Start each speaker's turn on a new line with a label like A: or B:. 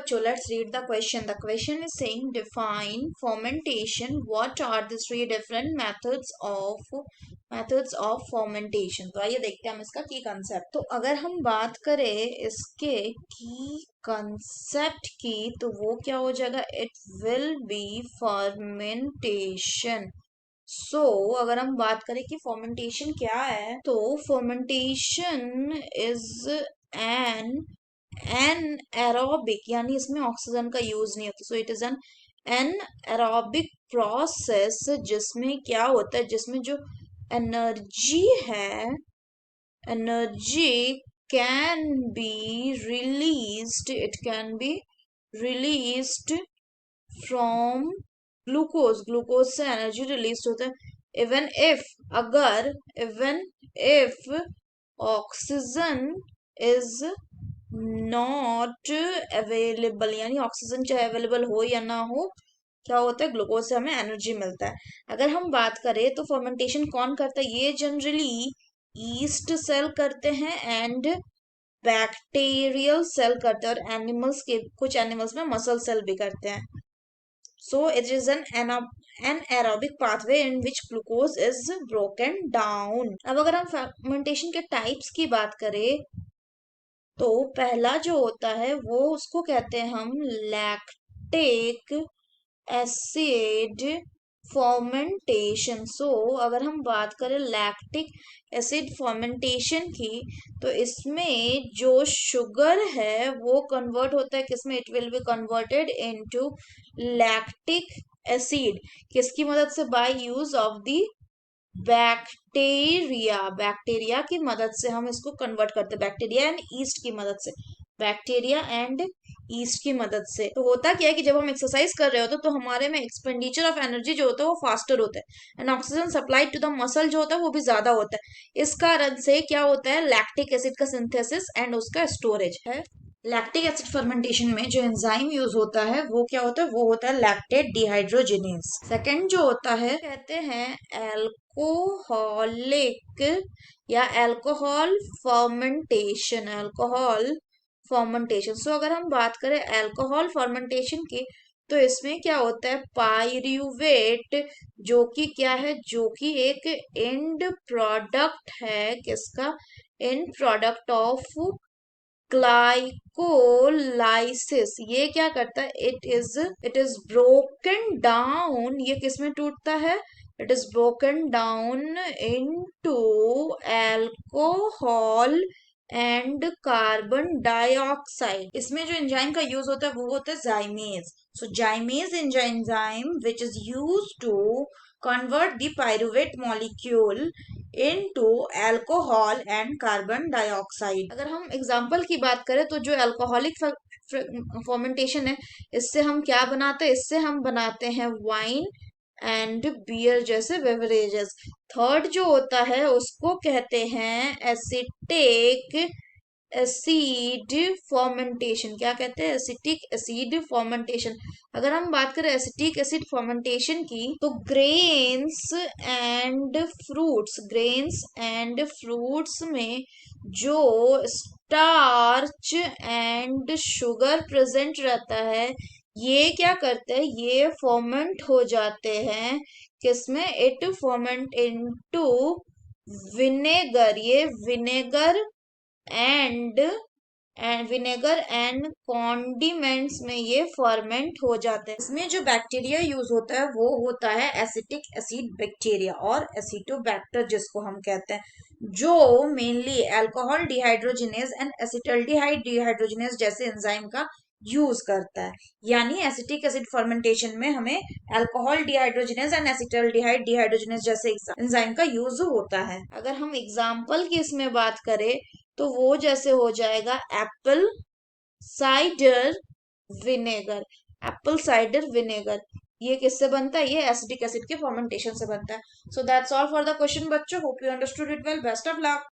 A: बच्चों, let's read the question. The question is saying define fermentation. What are the three different methods of fermentation? तो आइए देखते हैं हम इसका की कंसेप्ट. तो अगर हम बात करें इसके की कंसेप्ट की तो वो क्या हो जाएगा? It will be fermentation. अगर हम बात करें कि फर्मेंटेशन क्या है तो फर्मेंटेशन इज एन एरोबिक, यानी इसमें ऑक्सीजन का यूज नहीं होता. So it is an aerobic process जिसमें क्या होता है, जिसमें जो एनर्जी है, energy can be released, it can be released from glucose से एनर्जी रिलीज होता है. Even if oxygen is not available, यानी ऑक्सीजन चाहे अवेलेबल हो या ना हो, क्या होता है, ग्लूकोज से हमें एनर्जी मिलता है. अगर हम बात करें तो फर्मेंटेशन कौन करता है? ये जनरली ईस्ट सेल करते हैं एंड बैक्टीरियल सेल करते हैं, और एनिमल्स के कुछ एनिमल्स में मसल सेल भी करते हैं. So it is an anaerobic pathway in which glucose is broken down. अब अगर हम fermentation के टाइप्स की बात करें तो पहला जो होता है वो उसको कहते हैं हम लैक्टिक एसिड फर्मेंटेशन. अगर हम बात करें लैक्टिक एसिड फर्मेंटेशन की तो इसमें जो शुगर है वो कन्वर्ट होता है किसमें? It will be converted into lactic acid. किसकी मदद से? By use of the bacteria की मदद से हम इसको कन्वर्ट करते हैं. बैक्टीरिया एंड ईस्ट की मदद से, बैक्टीरिया एंड ईस्ट की मदद से. तो होता क्या है कि जब हम एक्सरसाइज कर रहे होते हैं तो हमारे में एक्सपेंडिचर ऑफ एनर्जी जो होता है वो फास्टर होता है and oxygen supply to the muscle जो होता है वो भी ज्यादा होता है. इस कारण से क्या होता है, लैक्टिक एसिड का सिंथेसिस एंड उसका स्टोरेज है. लैक्टिक एसिड फर्मेंटेशन में जो एंजाइम यूज होता है वो क्या होता है? वो होता है लैक्टेट डिहाइड्रोजिनेज. सेकेंड जो होता है कहते हैं एल्कोहलिक या अल्कोहल फर्मेंटेशन. अगर हम बात करें अल्कोहल फर्मेंटेशन की तो इसमें क्या होता है? पायरुवेट, जो कि क्या है, जो कि एक एंड प्रोडक्ट है. किसका? And product of glycolysis. ये क्या करता है? It is broken down. ये किसमें टूटता है? It is broken down into alcohol and carbon dioxide. इसमें जो एंजाइम का यूज होता है वो होता है zymase. Zymase enzyme which is use to convert the pyruvate molecule into alcohol and carbon dioxide. अगर हम एग्जाम्पल की बात करें तो जो अल्कोहलिक फर्मेंटेशन है इससे हम क्या बनाते हैं? इससे हम बनाते हैं वाइन एंड बियर जैसे बेवरेजेस. थर्ड जो होता है उसको कहते हैं एसिटिक एसिड फर्मेंटेशन. क्या कहते हैं? Acetic acid fermentation. अगर हम बात करें एसिटिक एसिड फर्मेंटेशन की तो ग्रेन्स एंड फ्रूट्स में जो स्टार्च एंड शुगर प्रेजेंट रहता है ये क्या करते हैं? ये फर्मेंट हो जाते हैं किसमें? It ferment into vinegar. ये विनेगर एंड कॉन्डिमेंट्स में ये फर्मेंट हो जाते हैं. इसमें जो बैक्टीरिया यूज होता है वो होता है एसिटिक एसिड बैक्टीरिया और एसिटोबैक्टर जिसको हम कहते हैं, जो mainly alcohol dehydrogenase and acetaldehyde dehydrogenase जैसे एंजाइम का यूज करता है. यानी एसिटिक एसिड फर्मेंटेशन में हमें alcohol dehydrogenase and acetaldehyde dehydrogenase जैसे एंजाइम का यूज होता है. अगर हम एग्जाम्पल की इसमें बात करें तो वो जैसे हो जाएगा Apple cider vinegar. Apple cider vinegar ये किससे बनता है? ये एसिटिक एसिड के फर्मेंटेशन से बनता है. So that's all for the question बच्चों. Hope you understood it well. Best of luck.